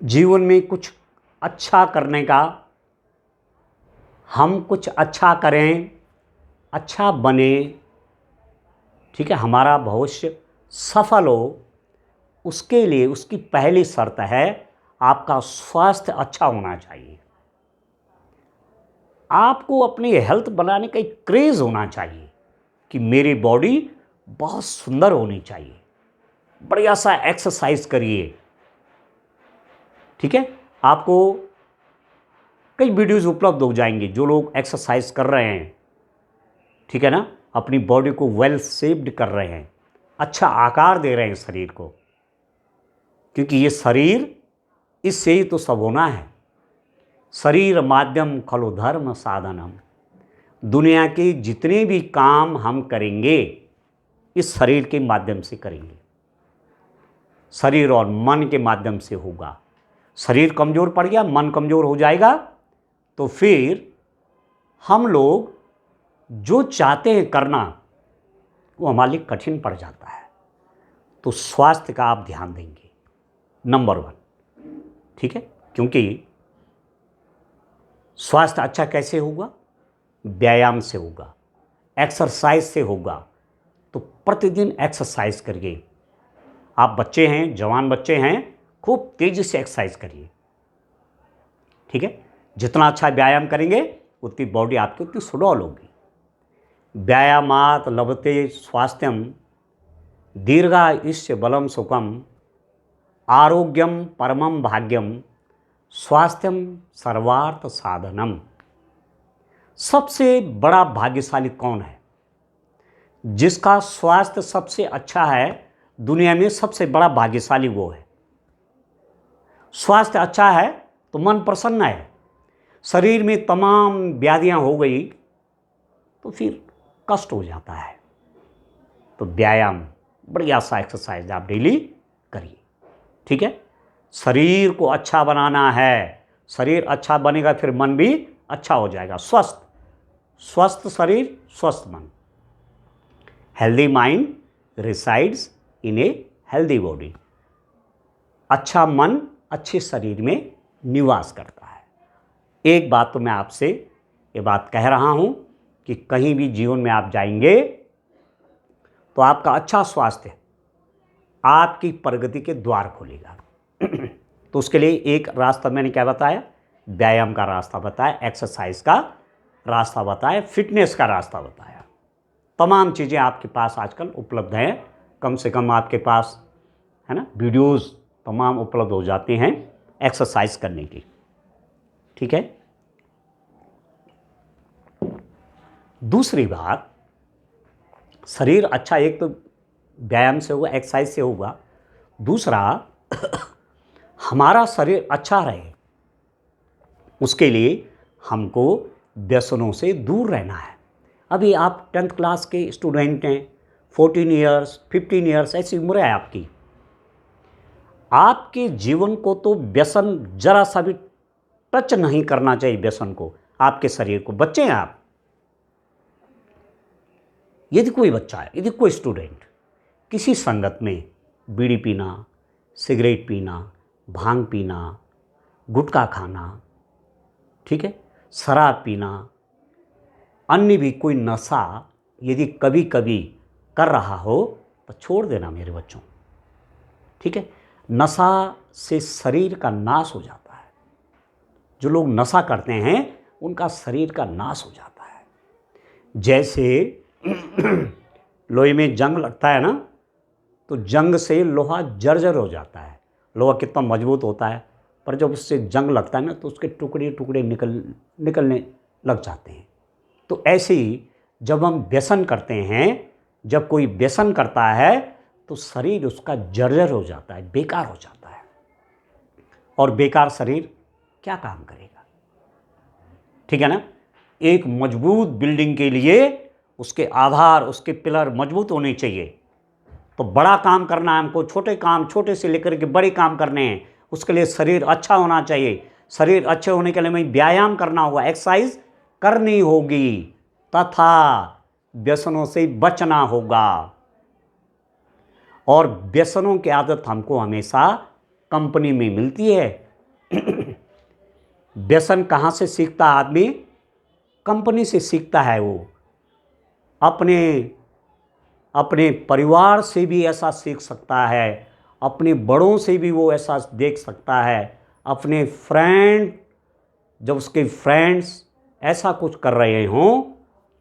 S1: जीवन में कुछ अच्छा करने का, हम कुछ अच्छा करें, अच्छा बने, ठीक है, हमारा भविष्य सफल हो, उसके लिए उसकी पहली शर्त है आपका स्वास्थ्य अच्छा होना चाहिए। आपको अपनी हेल्थ बनाने का एक क्रेज़ होना चाहिए कि मेरी बॉडी बहुत सुंदर होनी चाहिए। बढ़िया सा एक्सरसाइज करिए। ठीक है? आपको कई वीडियोज़ उपलब्ध हो जाएंगे, जो लोग एक्सरसाइज कर रहे हैं, ठीक है ना, अपनी बॉडी को वेल शेप्ड कर रहे हैं, अच्छा आकार दे रहे हैं शरीर को, क्योंकि ये शरीर, इससे ही तो सब होना है। शरीर माध्यम खलु धर्म साधनम। दुनिया के जितने भी काम हम करेंगे इस शरीर के माध्यम से करेंगे, शरीर और मन के माध्यम से होगा। शरीर कमज़ोर पड़ गया, मन कमज़ोर हो जाएगा, तो फिर हम लोग जो चाहते हैं करना वो हमारे लिए कठिन पड़ जाता है। तो स्वास्थ्य का आप ध्यान देंगे नंबर 1। ठीक है? क्योंकि स्वास्थ्य अच्छा कैसे होगा? व्यायाम से होगा, एक्सरसाइज से होगा। तो प्रतिदिन एक्सरसाइज करिए। आप बच्चे हैं, जवान बच्चे हैं, खूब तेज़ी से एक्सरसाइज करिए। ठीक है? जितना अच्छा व्यायाम करेंगे उतनी बॉडी आपकी उतनी सुडौल होगी। व्यायामात लभते स्वास्थ्यम दीर्घायुष्य बलम सुखम आरोग्यम परमम भाग्यम स्वास्थ्यम सर्वार्थ साधनम। सबसे बड़ा भाग्यशाली कौन है? जिसका स्वास्थ्य सबसे अच्छा है, दुनिया में सबसे बड़ा भाग्यशाली वो है। स्वास्थ्य अच्छा है तो मन प्रसन्न है। शरीर में तमाम व्याधियां हो गई तो फिर कष्ट हो जाता है। तो व्यायाम, बढ़िया सा एक्सरसाइज आप डेली करिए। ठीक है? शरीर को अच्छा बनाना है, शरीर अच्छा बनेगा फिर मन भी अच्छा हो जाएगा। स्वस्थ शरीर स्वस्थ मन। Healthy mind resides in a healthy body. अच्छा मन अच्छे शरीर में निवास करता है। एक बात तो मैं आपसे ये बात कह रहा हूं कि कहीं भी जीवन में आप जाएंगे तो आपका अच्छा स्वास्थ्य आपकी प्रगति के द्वार खोलेगा। तो उसके लिए एक रास्ता मैंने क्या बताया? व्यायाम का रास्ता बताया, एक्सरसाइज का रास्ता बताया, फिटनेस का रास्ता बताया। तमाम चीज़ें आपके पास आजकल उपलब्ध हैं। कम से कम आपके पास, है ना, वीडियोस तमाम उपलब्ध हो जाते हैं एक्सरसाइज करने की। ठीक है? दूसरी बात, शरीर अच्छा एक तो व्यायाम से होगा, एक्सरसाइज से होगा। दूसरा, हमारा शरीर अच्छा रहे उसके लिए हमको व्यसनों से दूर रहना है। अभी आप 10th क्लास के स्टूडेंट हैं, 14 ईयर्स 15 ईयर्स ऐसी उम्र है आपकी। आपके जीवन को तो व्यसन जरा सा भी टच नहीं करना चाहिए, व्यसन को, आपके शरीर को। बच्चे हैं आप, यदि कोई बच्चा है, यदि कोई स्टूडेंट किसी संगत में बीड़ी पीना, सिगरेट पीना, भांग पीना, गुटखा खाना, ठीक है, शराब पीना, अन्य भी कोई नशा यदि कभी कभी कर रहा हो तो छोड़ देना मेरे बच्चों। ठीक है? नशा से शरीर का नाश हो जाता है। जो लोग नशा करते हैं उनका शरीर का नाश हो जाता है। जैसे लोहे में जंग लगता है ना, तो जंग से लोहा जर्जर हो जाता है। लोहा कितना मजबूत होता है, पर जब उससे जंग लगता है ना तो उसके टुकड़े टुकड़े निकलने लग जाते हैं। तो ऐसे ही जब हम व्यसन करते हैं, जब कोई व्यसन करता है तो शरीर उसका जर्जर हो जाता है, बेकार हो जाता है। और बेकार शरीर क्या काम करेगा? ठीक है ना। एक मजबूत बिल्डिंग के लिए उसके आधार, उसके पिलर मजबूत होने चाहिए। तो बड़ा काम करना है हमको, छोटे काम, छोटे से लेकर के बड़े काम करने हैं, उसके लिए शरीर अच्छा होना चाहिए। शरीर अच्छे होने के लिए हमें व्यायाम करना होगा, एक्सरसाइज करनी होगी, तथा व्यसनों से बचना होगा। और व्यसनों की आदत हमको हमेशा कंपनी में मिलती है। व्यसन कहाँ से सीखता है आदमी? कंपनी से सीखता है। वो अपने परिवार से भी ऐसा सीख सकता है, अपने बड़ों से भी वो ऐसा देख सकता है, अपने फ्रेंड, जब उसके फ्रेंड्स ऐसा कुछ कर रहे हों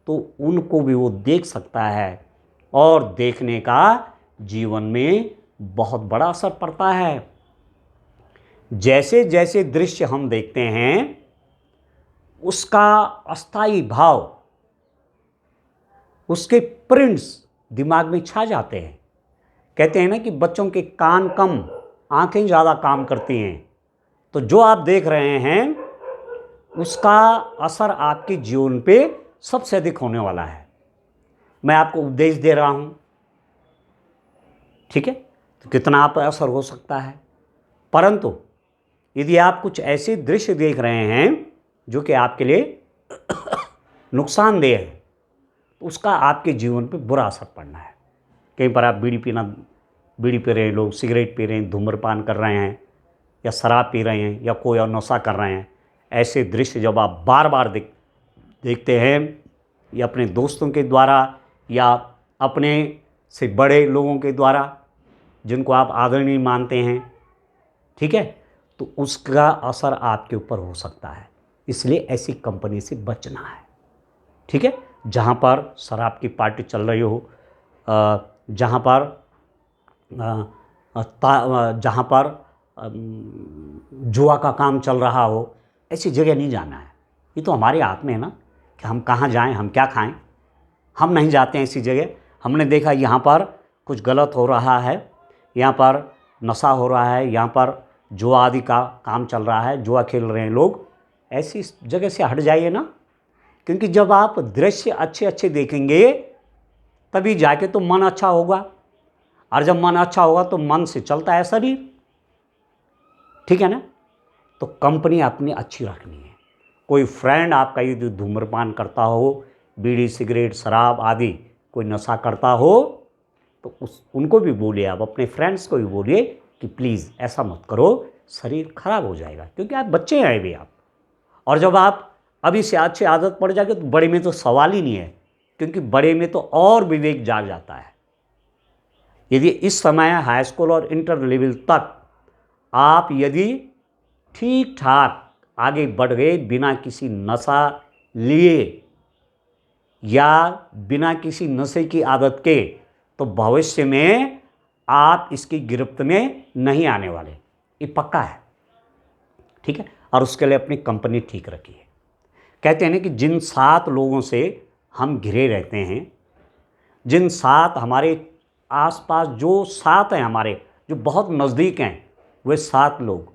S1: तो उनको भी वो देख सकता है। और देखने का जीवन में बहुत बड़ा असर पड़ता है। जैसे जैसे दृश्य हम देखते हैं उसका अस्थायी भाव, उसके प्रिंट्स दिमाग में छा जाते हैं। कहते हैं ना कि बच्चों के कान कम, आंखें ज़्यादा काम करती हैं। तो जो आप देख रहे हैं उसका असर आपके जीवन पे सबसे अधिक होने वाला है। मैं आपको उपदेश दे रहा हूं, ठीक है, तो कितना आप पर असर हो सकता है। परंतु यदि आप कुछ ऐसे दृश्य देख रहे हैं जो कि आपके लिए नुकसानदेह है, तो उसका आपके जीवन पे बुरा असर पड़ना है। कहीं पर आप बीड़ी पी रहे हैं, लोग सिगरेट पी रहे हैं, धूम्रपान कर रहे हैं, या शराब पी रहे हैं, या कोई और नशा कर रहे हैं, ऐसे दृश्य जब आप बार बार देखते हैं, या अपने दोस्तों के द्वारा या अपने से बड़े लोगों के द्वारा जिनको आप आदरणीय मानते हैं, ठीक है, तो उसका असर आपके ऊपर हो सकता है। इसलिए ऐसी कंपनी से बचना है, ठीक है। जहाँ पर शराब की पार्टी चल रही हो, जहाँ पर जुआ का काम चल रहा हो, ऐसी जगह नहीं जाना है। ये तो हमारे हाथ में है ना कि हम कहाँ जाएं, हम क्या खाएं। हम नहीं जाते हैं ऐसी जगह। हमने देखा यहाँ पर कुछ गलत हो रहा है, यहाँ पर नशा हो रहा है, यहाँ पर जुआ आदि का काम चल रहा है, जुआ खेल रहे हैं लोग, ऐसी जगह से हट जाइए ना। क्योंकि जब आप दृश्य अच्छे अच्छे देखेंगे तभी जाके तो मन अच्छा होगा, और जब मन अच्छा होगा तो मन से चलता है शरीर, ठीक है ना। तो कंपनी अपनी अच्छी रखनी है। कोई फ्रेंड आपका यदि धूम्रपान करता हो, बीड़ी सिगरेट शराब आदि कोई नशा करता हो, तो उनको भी बोलिए, आप अपने फ्रेंड्स को भी बोलिए कि प्लीज़ ऐसा मत करो, शरीर खराब हो जाएगा। क्योंकि आप बच्चे हैं अभी आप, और जब आप अभी से अच्छी आदत पड़ जाएगी तो बड़े में तो सवाल ही नहीं है, क्योंकि बड़े में तो और विवेक जाग जाता है। यदि इस समय हाई स्कूल और इंटर लेवल तक आप यदि ठीक ठाक आगे बढ़ गए बिना किसी नशा लिए या बिना किसी नशे की आदत के, तो भविष्य में आप इसकी गिरफ्त में नहीं आने वाले, ये पक्का है, ठीक है। और उसके लिए अपनी कंपनी ठीक रखिए। कहते हैं ना कि जिन 7 लोगों से हम घिरे रहते हैं, जिन 7 हमारे आसपास जो 7 हैं हमारे, जो बहुत नज़दीक हैं, वे 7 लोग,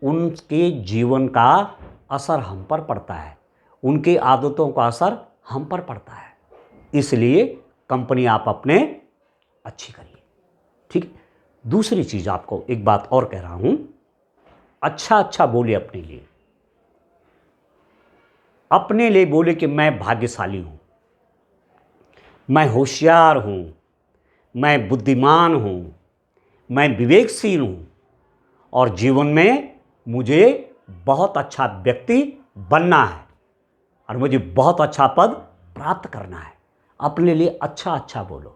S1: उनके जीवन का असर हम पर पड़ता है, उनकी आदतों का असर हम पर पड़ता है। इसलिए कंपनी आप अपने अच्छी करिए, ठीक। दूसरी चीज़ आपको एक बात और कह रहा हूं, अच्छा बोलिए अपने लिए। अपने लिए बोले कि मैं भाग्यशाली हूं, मैं होशियार हूं, मैं बुद्धिमान हूं, मैं विवेकशील हूं, और जीवन में मुझे बहुत अच्छा व्यक्ति बनना है, और मुझे बहुत अच्छा पद प्राप्त करना है। अपने लिए अच्छा बोलो।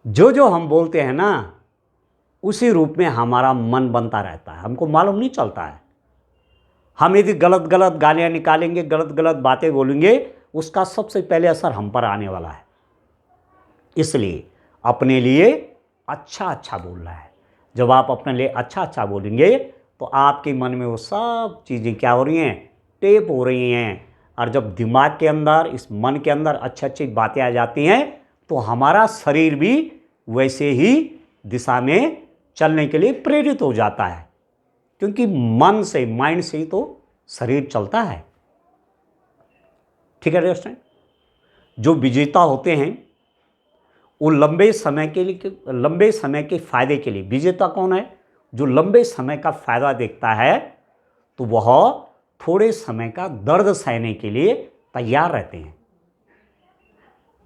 S1: जो हम बोलते हैं ना, उसी रूप में हमारा मन बनता रहता है, हमको मालूम नहीं चलता है। हम यदि गलत गालियाँ निकालेंगे, गलत बातें बोलेंगे, उसका सबसे पहले असर हम पर आने वाला है। इसलिए अपने लिए अच्छा अच्छा बोलना है। जब आप अपने लिए अच्छा अच्छा बोलेंगे तो आपके मन में वो सब चीज़ें क्या हो रही हैं, टेप हो रही हैं। और जब दिमाग के अंदर, इस मन के अंदर अच्छी अच्छी बातें आ जाती हैं तो हमारा शरीर भी वैसे ही दिशा में चलने के लिए प्रेरित हो जाता है, क्योंकि मन से, माइंड से ही तो शरीर चलता है। ठीक है दोस्तों, जो विजेता होते हैं वो लंबे समय के फायदे के लिए, विजेता कौन है, जो लंबे समय का फायदा देखता है तो वह थोड़े समय का दर्द सहने के लिए तैयार रहते हैं।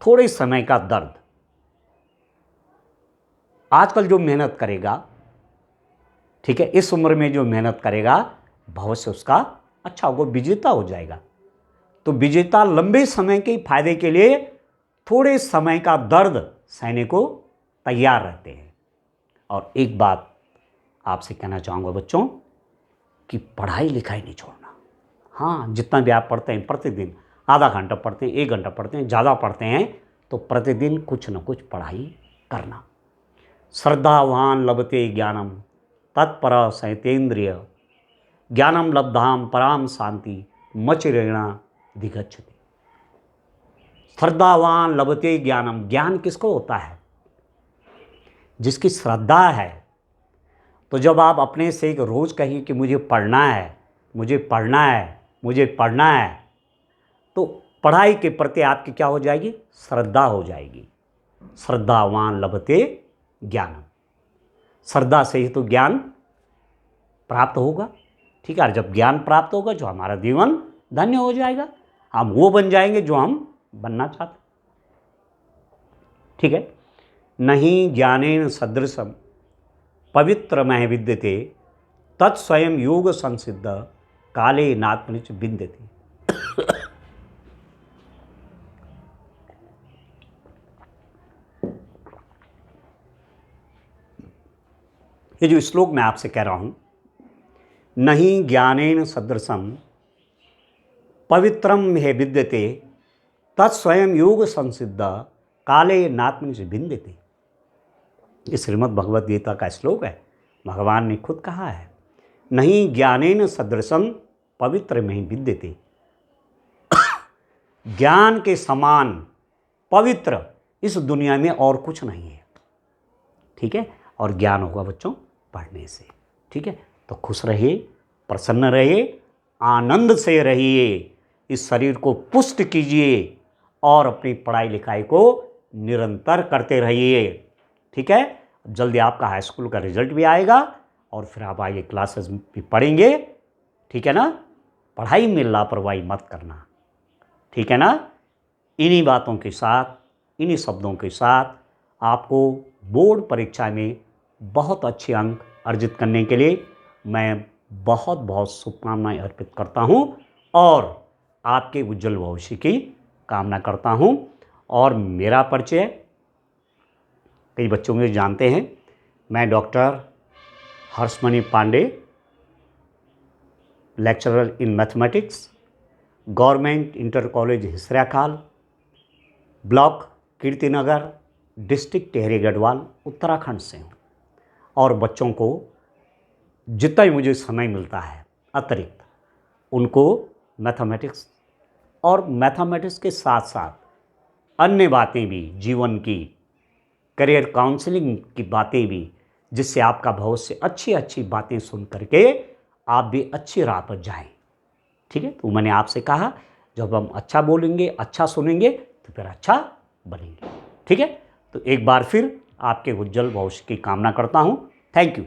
S1: थोड़े समय का दर्द, आजकल जो मेहनत करेगा, ठीक है, इस उम्र में जो मेहनत करेगा भविष्य उसका अच्छा होगा, विजेता हो जाएगा। तो विजेता लंबे समय के फायदे के लिए थोड़े समय का दर्द सहने को तैयार रहते हैं। और एक बात आपसे कहना चाहूँगा बच्चों, कि पढ़ाई लिखाई नहीं छोड़ना। हाँ, जितना भी आप पढ़ते हैं, प्रतिदिन आधा घंटा पढ़ते हैं, 1 घंटा पढ़ते हैं, ज़्यादा पढ़ते हैं, तो प्रतिदिन कुछ न कुछ पढ़ाई करना। श्रद्धावान लभते ज्ञानम तत्पर सैतेन्द्रिय ज्ञानम लब्धाम पराम शांति मचिरेणा दिगच्छति। श्रद्धावान लभते ज्ञानम, ज्ञान किसको होता है, जिसकी श्रद्धा है। तो जब आप अपने से एक रोज़ कहिए कि मुझे पढ़ना है, मुझे पढ़ना है, मुझे पढ़ना है, तो पढ़ाई के प्रति आपकी क्या हो जाएगी, श्रद्धा हो जाएगी। श्रद्धावान लभते ज्ञानम, श्रद्धा से ही तो ज्ञान प्राप्त होगा। ठीक है, जब ज्ञान प्राप्त होगा जो हमारा जीवन धन्य हो जाएगा, हम वो बन जाएंगे जो हम बनना चाहते। ठीक है, नहीं ज्ञानेन सदृशम पवित्रमय विद्यते तत्स्वयं योग संसिद्ध काले नात्मनिच विद्यते। ये जो श्लोक मैं आपसे कह रहा हूं, नहीं ज्ञानेन सदृशम पवित्रम है विद्यते तत्स्वयं योग संसिद्ध काले नात्मनिच विद्यते। ये श्रीमद् भगवद गीता का श्लोक है। भगवान ने खुद कहा है, नहीं ज्ञानेन सदृशम पवित्र में विद्यते। ज्ञान के समान पवित्र इस दुनिया में और कुछ नहीं है। ठीक है, और ज्ञान होगा बच्चों पढ़ने से। ठीक है, तो खुश रहिए, प्रसन्न रहिए, आनंद से रहिए, इस शरीर को पुष्ट कीजिए और अपनी पढ़ाई लिखाई को निरंतर करते रहिए। ठीक है, जल्दी आपका हाई स्कूल का रिजल्ट भी आएगा और फिर आप आगे क्लासेस भी पढ़ेंगे। ठीक है ना, पढ़ाई में लापरवाही मत करना। ठीक है ना, इन्हीं बातों के साथ, इन्हीं शब्दों के साथ आपको बोर्ड परीक्षा में बहुत अच्छे अंक अर्जित करने के लिए मैं बहुत बहुत शुभकामनाएं अर्पित करता हूं और आपके उज्जवल भविष्य की कामना करता हूं। और मेरा परिचय कई बच्चों में जानते हैं, मैं doctor Harshmani Pandey, lecturer in mathematics, government inter college Hisrakhal, block Kirtinagar, district Tehri Garhwal, Uttarakhand से हूँ। और बच्चों को जितना ही मुझे समय मिलता है अतिरिक्त, उनको मैथमेटिक्स और मैथमेटिक्स के साथ साथ अन्य बातें भी, जीवन की, करियर काउंसलिंग की बातें भी, जिससे आपका भविष्य अच्छी अच्छी बातें सुन करके आप भी अच्छी राह पर जाएं। ठीक है, तो मैंने आपसे कहा जब हम अच्छा बोलेंगे, अच्छा सुनेंगे तो फिर अच्छा बनेंगे। ठीक है, तो एक बार फिर आपके उज्जवल भविष्य की कामना करता हूँ। Thank you.